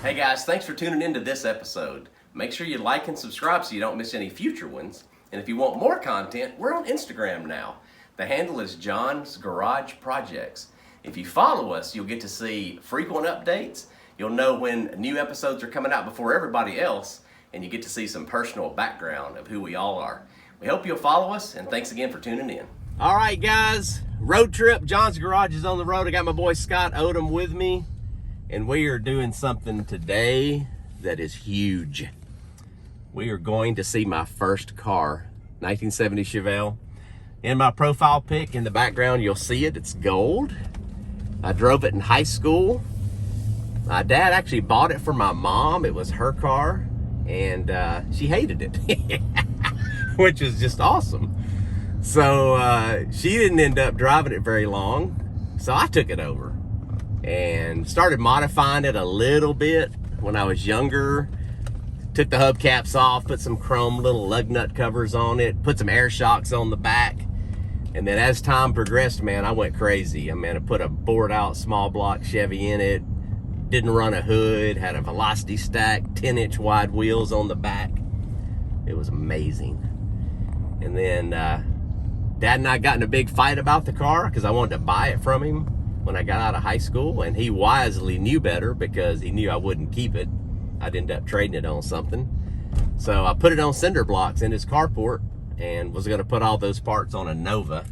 Hey guys, thanks for tuning into this episode. Make sure you like and subscribe so you don't miss any future ones. And if you want more content, we're on Instagram now. The handle is John's Garage Projects. If you follow us, you'll get to see frequent updates. You'll know when new episodes are coming out before everybody else, and you get to see some personal background of who we all are. We hope you'll follow us, and thanks again for tuning in. All right, guys, road trip. John's Garage is on the road. I got my boy Scott Odom with me, and we are doing something today that is huge. We are going to see my first car, 1970 Chevelle. In my profile pic in the background, you'll see it. It's gold. I drove it in high school. My dad actually bought it for my mom. It was her car, and she hated it, which is just awesome. So she didn't end up driving it very long, so I took it over and started modifying it a little bit when I was younger. Took the hubcaps off, put some chrome little lug nut covers on it, put some air shocks on the back. And then as time progressed, man, I went crazy. I mean, I put a bored out small block Chevy in it, didn't run a hood, had a velocity stack, 10-inch wide wheels on the back. It was amazing. And then Dad and I got in a big fight about the car because I wanted to buy it from him when I got out of high school, and he wisely knew better because he knew I wouldn't keep it. I'd end up trading it on something. So I put it on cinder blocks in his carport and was gonna put all those parts on a Nova.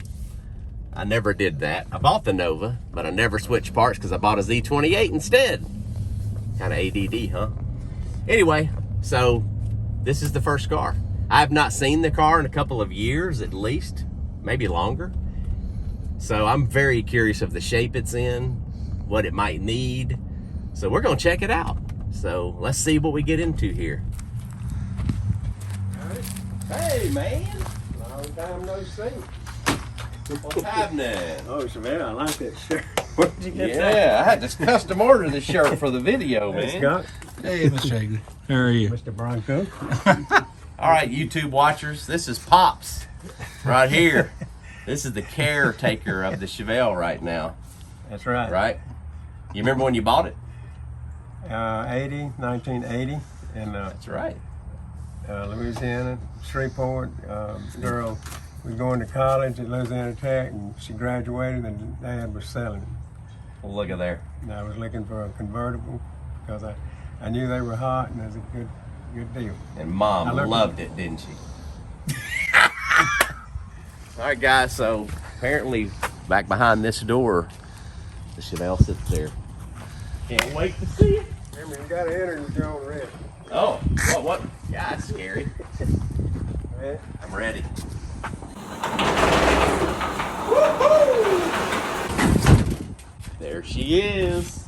I never did that. I bought the Nova, but I never switched parts because I bought a Z28 instead. Kind of ADD, huh? Anyway, so this is the first car. I have not seen the car in a couple of years at least, maybe longer. So I'm very curious of the shape it's in, what it might need. So we're gonna check it out. So let's see what we get into here. Hey, man. Long time no see. What's happening? Oh, Chevelle, I like that shirt. Where did you get that? Yeah, I had to custom order this shirt for the video, Hey, man. Scott. Hey, Mr. Hagley. How are you? Mr. Bronco. All right, YouTube watchers, this is Pops right here. This is the caretaker of the Chevelle right now, That's right. right? You remember when you bought it? 1980, in That's right. Louisiana, Shreveport. Girl was going to college at Louisiana Tech, and she graduated, and Dad was selling it. Well, look at there. And I was looking for a convertible because I knew they were hot, and it was a good deal. And Mom loved it, didn't she? All right, guys, so apparently back behind this door, the Chevelle sits there. Can't wait to see it. Remember, you got to enter with your own risk. Oh, what? Yeah, it's scary. Right? I'm ready. There she is.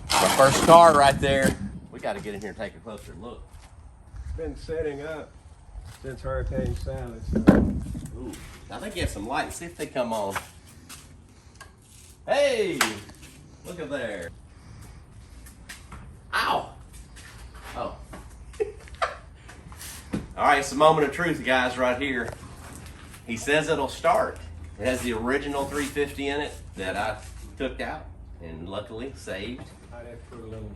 My first car right there. We got to get in here and take a closer look. It's been setting up since Hurricane Sally. So. Ooh, I think you have some lights. See if they come on. Hey, look at there. Ow. Oh. All right, it's a moment of truth, guys, right here. He says it'll start. It has the original 350 in it that I took out and luckily saved. I'd have to put a little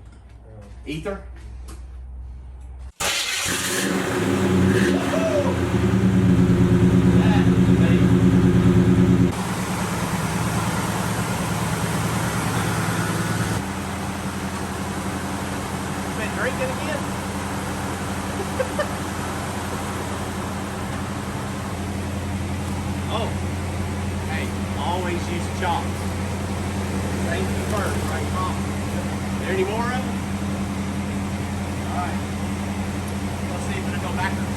Ether. Drinking again? Oh, hey, always use chops. Safety first, right, Mom? There any more of them? All right. Let's see if it'll go backwards.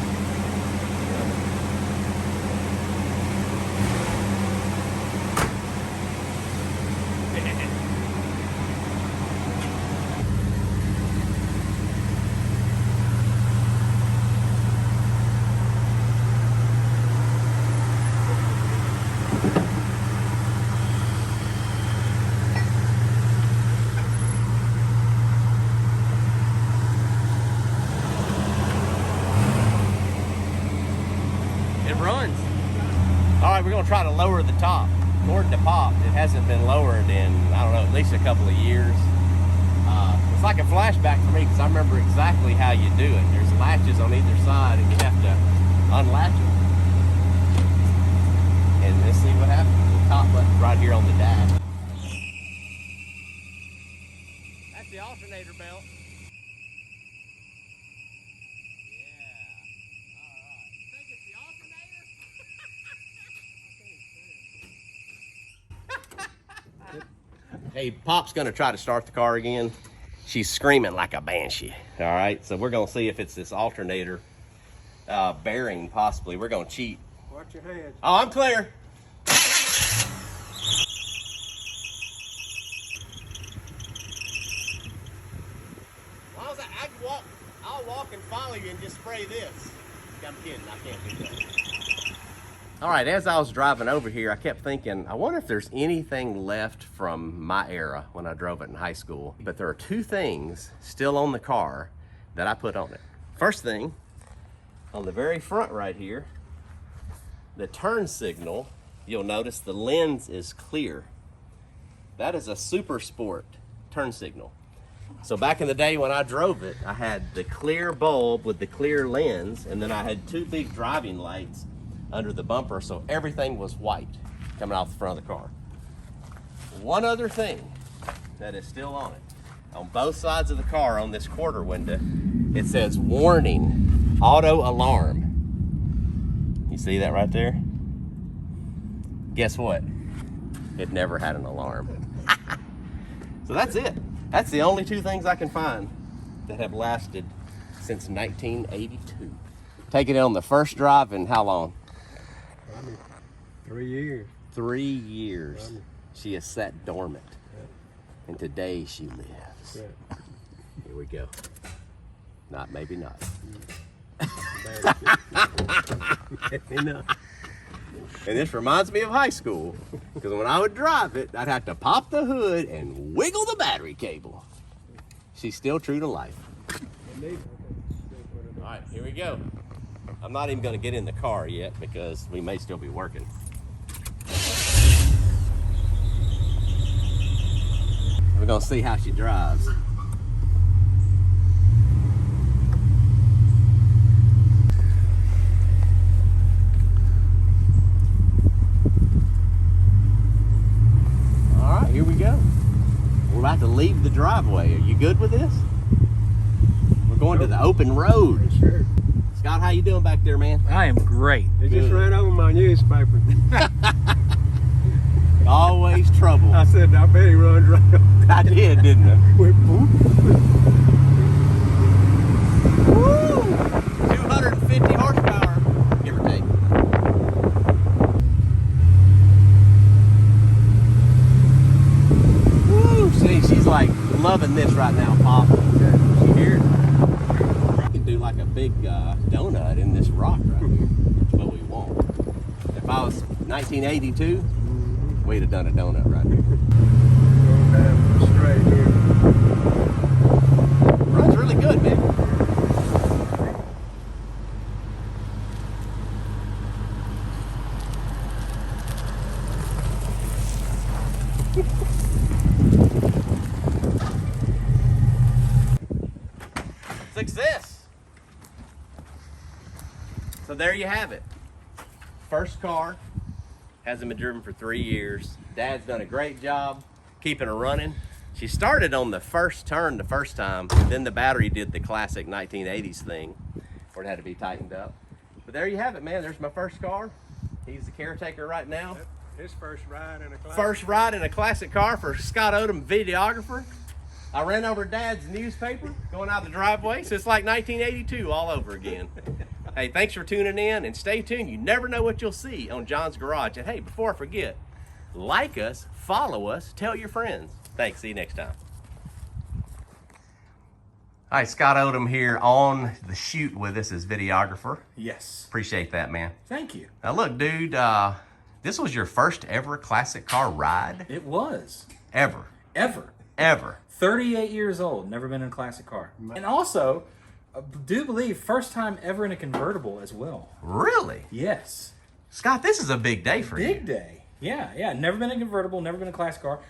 All right, we're gonna try to lower the top. According to Pop, it hasn't been lowered in, I don't know, at least a couple of years. It's like a flashback for me because I remember exactly how you do it. There's latches on either side and you have to unlatch them. And let's see what happens. The top button right here on the dash. That's the alternator belt. Hey, Pop's gonna try to start the car again. She's screaming like a banshee. All right, so we're gonna see if it's this alternator bearing, possibly. We're gonna cheat. Watch your hands. Oh, I'm clear. Well, I'll walk and follow you and just spray this. I'm kidding, I can't do that. All right, as I was driving over here, I kept thinking, I wonder if there's anything left from my era when I drove it in high school. But there are two things still on the car that I put on it. First thing, on the very front right here, the turn signal, you'll notice the lens is clear. That is a Super Sport turn signal. So back in the day when I drove it, I had the clear bulb with the clear lens, and then I had two big driving lights under the bumper, so everything was white coming off the front of the car. One other thing that is still on it, on both sides of the car on this quarter window, it says warning, auto alarm. You see that right there? Guess what? It never had an alarm. So that's it. That's the only two things I can find that have lasted since 1982. Taking it on the first drive in how long? 3 years. 3 years. She has sat dormant. And today she lives. Here we go. Not, maybe not. Maybe not. And this reminds me of high school. Because when I would drive it, I'd have to pop the hood and wiggle the battery cable. She's still true to life. All right, here we go. I'm not even going to get in the car yet because we may still be working. We're going to see how she drives. All right, here we go. We're about to leave the driveway. Are you good with this? We're going to the open road. Sure. Scott, how you doing back there, man? I am great. They just ran over my newspaper. Always trouble. I said, I bet he runs right over. I did, didn't I? Went boop. Woo! 250 horsepower, give or take. Woo! See, she's like loving this right now, Pop. She hears it. We can do like a big donut in this rock right here, but we won't. If I was 1982, we'd have done a donut right here. Going down straight here. Runs really good, man. Success. So there you have it. First car. Hasn't been driven for 3 years. Dad's done a great job keeping her running. She started on the first turn the first time, then the battery did the classic 1980s thing where it had to be tightened up. But there you have it, man. There's my first car. He's the caretaker right now. His first ride in a classic. First ride in a classic car for Scott Odom, videographer. I ran over Dad's newspaper going out the driveway, so it's like 1982 all over again. Hey, thanks for tuning in, and stay tuned. You never know what you'll see on John's Garage. And hey, before I forget, like us, follow us, tell your friends. Thanks, see you next time. All right, Scott Odom here on the shoot with us as videographer. Yes. Appreciate that, man. Thank you. Now look, dude, this was your first ever classic car ride? It was. Ever. Ever. 38 years old, never been in a classic car. And also, I do believe first time ever in a convertible as well. Really? Yes. Scott, this is a big day for you. Big day. Yeah. Never been in a convertible, never been in a classic car.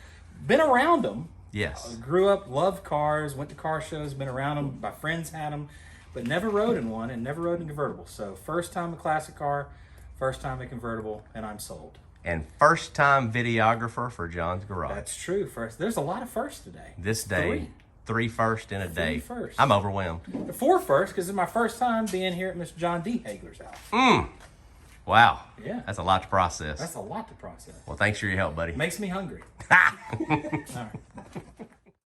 Been around them, Yes. Grew up, loved cars, went to car shows, been around them. My friends had them, but never rode in one and never rode in a convertible. So first time a classic car, first time a convertible, and I'm sold. And first time videographer for John's Garage. That's true. First, there's a lot of firsts today. This day, three first in a day. firsts. I'm overwhelmed. 4 firsts, because it's my first time being here at Mr. John D. Hagler's house. Wow. Yeah. That's a lot to process. That's a lot to process. Well, thanks for your help, buddy. Makes me hungry. All right.